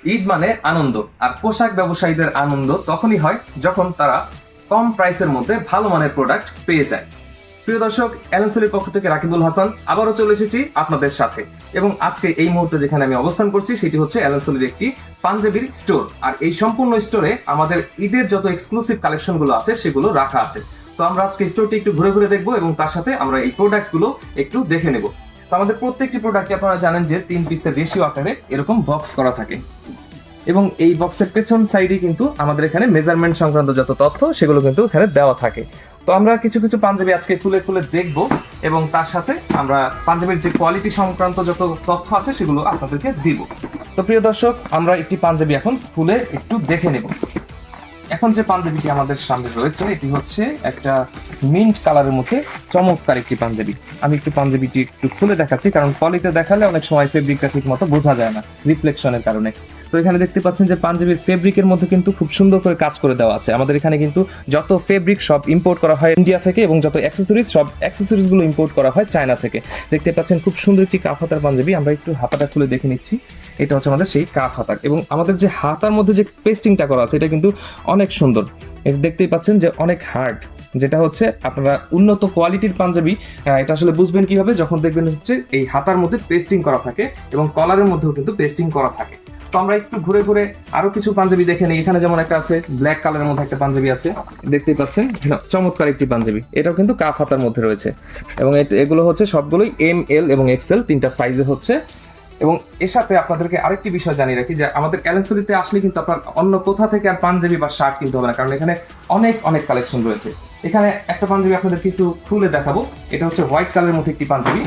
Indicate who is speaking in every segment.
Speaker 1: ঈদ মানে আনন্দ, আর পোশাক ব্যবসায়ীদের আনন্দ তখনই হয় যখন তারা কম প্রাইসের মধ্যে ভালো মানের প্রোডাক্ট পেয়ে যায়। প্রিয় দর্শক, এলএনসির পক্ষ থেকে রাকিবুল হাসান আবারও চলে এসেছি আপনাদের সাথে, এবং আজকে এই মুহূর্তে যেখানে আমি অবস্থান করছি সেটি হচ্ছে এলএনসির একটি পাঞ্জাবির স্টোর। আর এই সম্পূর্ণ স্টোরে আমাদের ঈদের যত এক্সক্লুসিভ কালেকশন গুলো আছে সেগুলো রাখা আছে। তো আমরা আজকে স্টোরটি একটু ঘুরে ঘুরে দেখবো এবং তার সাথে আমরা এই প্রোডাক্ট গুলো একটু দেখে নেব। তো আমাদের প্রত্যেকটি প্রোডাক্টে আপনারা জানেন যে 3 পিসের রেশিও আকারে এরকম বক্স করা থাকে, এবং এই বক্সের পেছন সাইডে কিন্তু আমাদের এখানে মেজারমেন্ট সংক্রান্ত যত তথ্য সেগুলো কিন্তু এখানে দেওয়া থাকে। তো আমরা কিছু কিছু পাঞ্জাবি আজকে খুলে খুলে দেখব, এবং তার সাথে আমরা পাঞ্জাবির যে কোয়ালিটি সংক্রান্ত যত তথ্য আছে সেগুলো আপনাদেরকে দিব। তো প্রিয় দর্শক, আমরা একটি পাঞ্জাবি এখন খুলে একটু দেখে নেব। এখন যে পাঞ্জাবিটি আমাদের সামনে রয়েছে এটি হচ্ছে একটা মিন্ট কালারের মধ্যে চমৎকার একটি পাঞ্জাবি। আমি একটু পাঞ্জাবিটি একটু খুলে দেখাচ্ছি, কারণ পলিতে দেখালে অনেক সময় ফেব্রিকটা ঠিক মতো বোঝা যায় না রিফ্লেকশনের কারণে। তো এখানে দেখতে পাচ্ছেন যে পাঞ্জাবির ফেব্রিকের মধ্যে কিন্তু খুব সুন্দর করে কাজ করে দেওয়া আছে। আমাদের এখানে কিন্তু যত ফেব্রিক সব ইম্পোর্ট করা হয় ইন্ডিয়া থেকে, এবং যত অ্যাক্সেসরিজ সব অ্যাক্সেসরিজগুলো ইম্পোর্ট করা হয় চায়না থেকে। দেখতে পাচ্ছেন খুব সুন্দর একটি কাফ হাতার পাঞ্জাবি। আমরা একটু হাতাটা খুলে দেখে নিচ্ছি। এটা হচ্ছে আমাদের সেই কাফ হাতার, এবং আমাদের যে হাতার মধ্যে যে পেস্টিংটা করা আছে এটা কিন্তু অনেক সুন্দর। দেখতেই পাচ্ছেন যে অনেক হার্ড, যেটা হচ্ছে আপনারা উন্নত কোয়ালিটির পাঞ্জাবি এটা আসলে বুঝবেন কিভাবে, যখন দেখবেন হচ্ছে এই হাতার মধ্যে পেস্টিং করা থাকে এবং কলারের মধ্যেও কিন্তু পেস্টিং করা থাকে। তো আমরা একটু ঘুরে ঘুরে আরো কিছু পাঞ্জাবি দেখে নিই। এখানে যেমন একটা আছে ব্ল্যাক কালারের মধ্যে একটা পাঞ্জাবি আছে, দেখতেই পাচ্ছেন চমৎকার একটি পাঞ্জাবি। এটাও কিন্তু কাফ হাতার মধ্যে রয়েছে, এবং এগুলো হচ্ছে সবগুলোই এম, এল এবং এক্সেল তিনটা সাইজে হচ্ছে। এবং এর সাথে আপনাদেরকে আরেকটি বিষয় জানিয়ে রাখি যে আমাদের এলএনসিতে আসলে কিন্তু আপনার অন্য কোথা থেকে আর পাঞ্জাবি বা শার্ট কিনতে হবে না, কারণ এখানে অনেক অনেক কালেকশন রয়েছে। এখানে একটা পাঞ্জাবি আপনাদেরকে একটু খুলে দেখাবো। এটা হচ্ছে হোয়াইট কালারের মধ্যে একটি পাঞ্জাবি।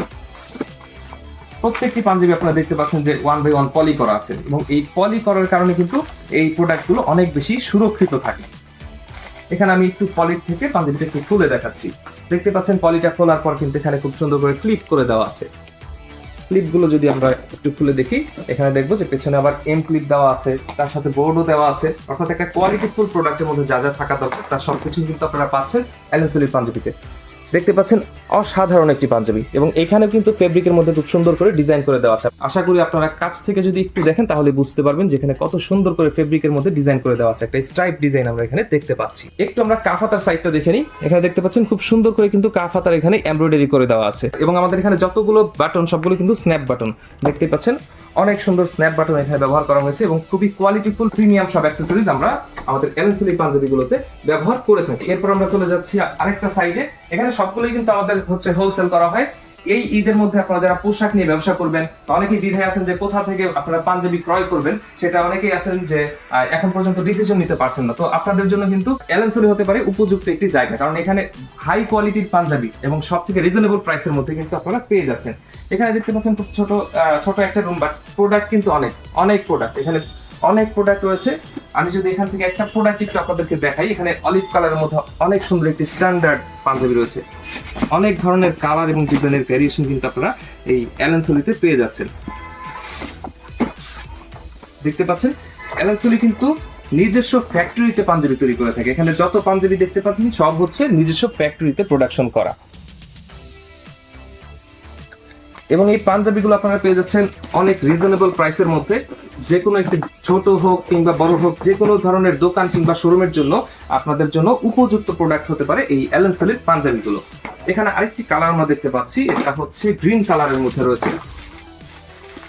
Speaker 1: প্রত্যেকটি পাঞ্জাবি আপনারা দেখতে পাচ্ছেন যে 1/1 পলি করা আছে, এবং এই পলি করার কারণে কিন্তু এই প্রোডাক্টগুলো অনেক বেশি সুরক্ষিত থাকে। এখানে আমি একটু পলির থেকে পাঞ্জাবিটা একটু খুলে দেখাচ্ছি। দেখতে পাচ্ছেন পলিটা খোলার পর কিন্তু এখানে খুব সুন্দর করে ক্লিপ করে দেওয়া আছে। ক্লিপগুলো যদি আমরা একটু খুলে দেখি, এখানে দেখবো যে পেছনে আবার এম ক্লিপ দেওয়া আছে, তার সাথে বোর্ডও দেওয়া আছে। অর্থাৎ একটা কোয়ালিটিফুল প্রোডাক্টের মধ্যে যা যা থাকা দরকার তার সবকিছু কিন্তু আপনারা পাচ্ছেন এলএনসির পাঞ্জাবিতে। দেখতে পাচ্ছেন অসাধারণ একটি পাঞ্জাবি, এবং এখানেও কিন্তু ফেব্রিকের মধ্যে খুব সুন্দর করে ডিজাইন করে দেওয়া আছে। আশা করি আপনারা কাছ থেকে যদি একটু দেখেন তাহলে বুঝতে পারবেন যে এখানে কত সুন্দর করে ফেব্রিকের মধ্যে ডিজাইন করে দেওয়া আছে। একটা স্ট্রাইপ ডিজাইন আমরা এখানে দেখতে পাচ্ছি। একটু আমরা কাফ হাতার সাইডটা দেখে নিই। এখানে দেখতে পাচ্ছেন খুব সুন্দর করে কিন্তু কাফ হাতার এখানে এমব্রয়ডারি করে দেওয়া আছে, এবং আমাদের এখানে যতগুলো বাটন সবগুলো কিন্তু স্ন্যাপ বাটন। দেখতে পাচ্ছেন অনেক সুন্দর স্ন্যাপ বাটন এখানে ব্যবহার করা হয়েছে, এবং খুবই কোয়ালিটিফুল প্রিমিয়াম সব অ্যাক্সেসরিজ আমরা আমাদের এলএনসি পাঞ্জাবিগুলোতে ব্যবহার করে থাকি। এরপর আমরা চলে যাচ্ছি আরেকটা সাইডে। এখানে সবগুলোই কিন্তু আমাদের হচ্ছে হোলসেল করা হয়। এই ঈদের মধ্যে আপনারা যারা পোশাক নিয়ে ব্যবসা করবেন, অনেকেই দ্বিধায় আছেন যে কোথা থেকে আপনারা পাঞ্জাবি ক্রয় করবেন, সেটা অনেকেই আছেন যে এখন পর্যন্ত ডিসিশন নিতে পারছেন না। তো আপনাদের জন্য কিন্তু এলএনসি হতে পারে উপযুক্ত একটি জায়গা, কারণ এখানে হাই কোয়ালিটির পাঞ্জাবি এবং সব থেকে রিজনেবল প্রাইসের মধ্যে কিন্তু আপনারা পেয়ে যাচ্ছেন। এখানে দেখতে পাচ্ছেন খুব ছোট একটা রুম, বাট প্রোডাক্ট কিন্তু অনেক প্রোডাক্ট, এখানে অনেক প্রোডাক্ট রয়েছে। আমি যদি এখান থেকে একটা প্রোডাক্ট একটু আপনাদেরকে দেখাই, এখানে অলিভ কালারের মধ্যে অনেক সুন্দর একটি স্ট্যান্ডার্ড পাঞ্জাবি রয়েছে। অনেক ধরনের কালার এবং ডিজাইনের ভ্যারিয়েশন কিন্তু আপনারা এই এলএনসিতে পেয়ে যাচ্ছেন। দেখতে পাচ্ছেন এলএনসি কিন্তু নিজস্ব ফ্যাক্টরিতে পাঞ্জাবি তৈরি করে থাকে। এখানে যত পাঞ্জাবি দেখতে পাচ্ছেন সব হচ্ছে নিজস্ব ফ্যাক্টরিতে প্রোডাকশন করা, এবং এই পাঞ্জাবিগুলো আপনারা পেয়ে যাচ্ছেন অনেক রিজনেবল প্রাইসের মধ্যে। যে কোনো একটি ছোট হোক কিংবা বড় হোক, যে কোনো ধরনের দোকান কিংবা শোরুমের জন্য আপনাদের জন্য উপযুক্ত প্রোডাক্ট হতে পারে এই এলএনসির পাঞ্জাবিগুলো। এখানে আরেকটি কালার আমরা দেখতে পাচ্ছি, এটা হচ্ছে গ্রিন কালারের মধ্যে রয়েছে।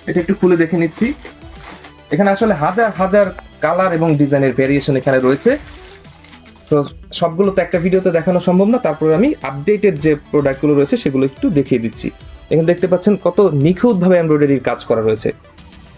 Speaker 1: এটা একটু খুলে দেখে নিচ্ছি। এখানে আসলে হাজার হাজার কালার এবং ডিজাইনের ভেরিয়েশন এখানে রয়েছে। তো সবগুলো তো একটা ভিডিওতে দেখানো সম্ভব না, তারপরে আমি আপডেটেড যে প্রোডাক্টগুলো রয়েছে সেগুলো একটু দেখিয়ে দিচ্ছি। এখানে দেখতে পাচ্ছেন কত নিখুঁতভাবে এমব্রয়ডারির কাজ করা রয়েছে।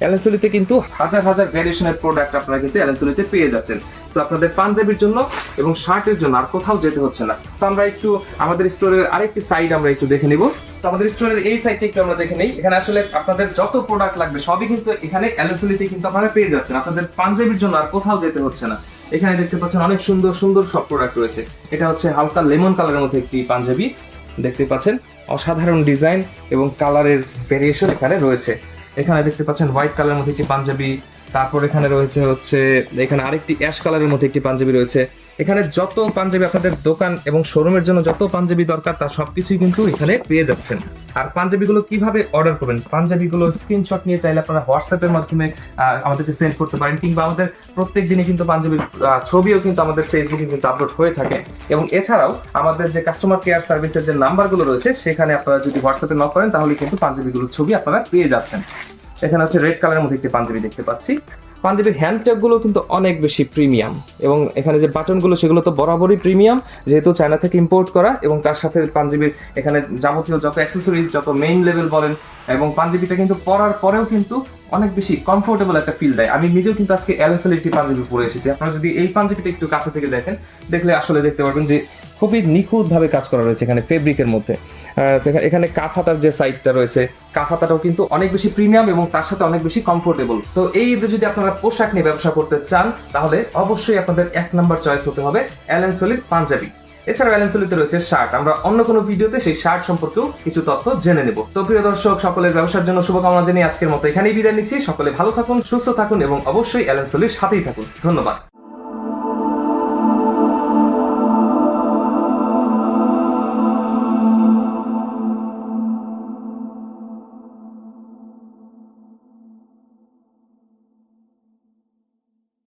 Speaker 1: এলএনসিতে কিন্তু হাজার হাজার ভ্যারিয়েশনের প্রোডাক্ট আপনারা কিন্তু এলএনসিতে পেয়ে যাচ্ছেন। তো আপনাদের পাঞ্জাবির জন্য এবং শার্টের জন্য আর কোথাও যেতে হচ্ছে না। তো আমরা একটু আমাদের স্টোরের আরেকটি সাইড আমরা একটু দেখে নিব। তো আমাদের স্টোরের এই সাইডটা একটু আমরা দেখে নেই। এখানে আসলে আপনাদের যত প্রোডাক্ট লাগবে সবই কিন্তু এখানে এলএনসিতে কিন্তু আপনারা পেয়ে যাচ্ছেন। আপনাদের পাঞ্জাবির জন্য আর কোথাও যেতে হচ্ছে না। এখানে দেখতে পাচ্ছেন অনেক সুন্দর সুন্দর সব প্রোডাক্ট রয়েছে। এটা হচ্ছে হালকা লেমন কালারের মধ্যে একটি পাঞ্জাবি। দেখতে পাচ্ছেন অসাধারণ ডিজাইন এবং কালারের ভেরিয়েশন এখানে রয়েছে। এখানে দেখতে পাচ্ছেন হোয়াইট কালারের মধ্যে একটি পাঞ্জাবি, তারপর এখানে রয়েছে এখানে আরেকটি অ্যাশ কালারের মধ্যে একটি পাঞ্জাবি রয়েছে। এখানে যত পাঞ্জাবি আপনাদের দোকান এবং শোরুমের জন্য যত পাঞ্জাবি দরকার তার সবকিছুই কিন্তু এখানে পেয়ে যাচ্ছেন। আর পাঞ্জাবিগুলো কিভাবে অর্ডার করবেন, পাঞ্জাবিগুলো স্ক্রিনশট নিয়ে চাইলে আপনারা হোয়াটসঅ্যাপের মাধ্যমে আমাদেরকে সেন্ড করতে পারেন, কিংবা আমাদের প্রত্যেক দিনই কিন্তু পাঞ্জাবির ছবিও কিন্তু আমাদের ফেসবুকে কিন্তু আপলোড হয়ে থাকে। এবং এছাড়াও আমাদের যে কাস্টমার কেয়ার সার্ভিসের যে নাম্বারগুলো রয়েছে সেখানে আপনারা যদি হোয়াটসঅ্যাপে নক করেন তাহলে কিন্তু পাঞ্জাবিগুলোর ছবি আপনারা পেয়ে যাচ্ছেন। এখানে রেড কালারের মধ্যে একটি পাঞ্জাবি দেখতে পাচ্ছি। পাঞ্জাবির হ্যান্ড ট্যাগগুলো কিন্তু অনেক বেশি প্রিমিয়াম, এবং এখানে যে বাটনগুলো সেগুলো তো বরাবরই প্রিমিয়াম, যেহেতু চায়না থেকে ইম্পোর্ট করা। এবং তার সাথে পাঞ্জাবির এখানে যাবতীয় যত অ্যাক্সেসরিজ, যত মেইন লেভেল বলেন, এবং পাঞ্জাবিটা কিন্তু পরার পরেও কিন্তু অনেক বেশি কমফোর্টেবল একটা ফিল দেয়। আমি নিজেও কিন্তু আজকে অ্যালেন্সেলের একটি পাঞ্জাবি পরে এসেছি। আপনারা যদি এই পাঞ্জাবিটা একটু কাছে থেকে দেখেন, দেখলে আসলে দেখতে পারবেন যে খুবই নিখুঁতভাবে কাজ করা রয়েছে এখানে ফেব্রিকের মধ্যে। এখানে কাফ হাতার যে সাইডটা রয়েছে, কাফ হাতাটাও কিন্তু অনেক বেশি প্রিমিয়াম এবং তার সাথে অনেক বেশি কমফোর্টেবল। তো এই ঈদে যদি আপনারা পোশাক নিয়ে ব্যবসা করতে চান তাহলে অবশ্যই আপনাদের 1 নাম্বার চয়েস হতে হবে অ্যালেন্সেলের পাঞ্জাবি। এছাড়াও অ্যালেন্সেলিতে রয়েছে শার্ট। আমরা অন্য কোনো ভিডিওতে সেই শার্ট সম্পর্কেও কিছু তথ্য জেনে নেব। তো প্রিয় দর্শক, সকলের ব্যবসার জন্য শুভকামনা জানিয়ে আজকের মতো এখানেই বিদায় নিচ্ছি। সকলে ভালো থাকুন, সুস্থ থাকুন এবং অবশ্যই অ্যালেন্সেলির সাথেই থাকুন। ধন্যবাদ।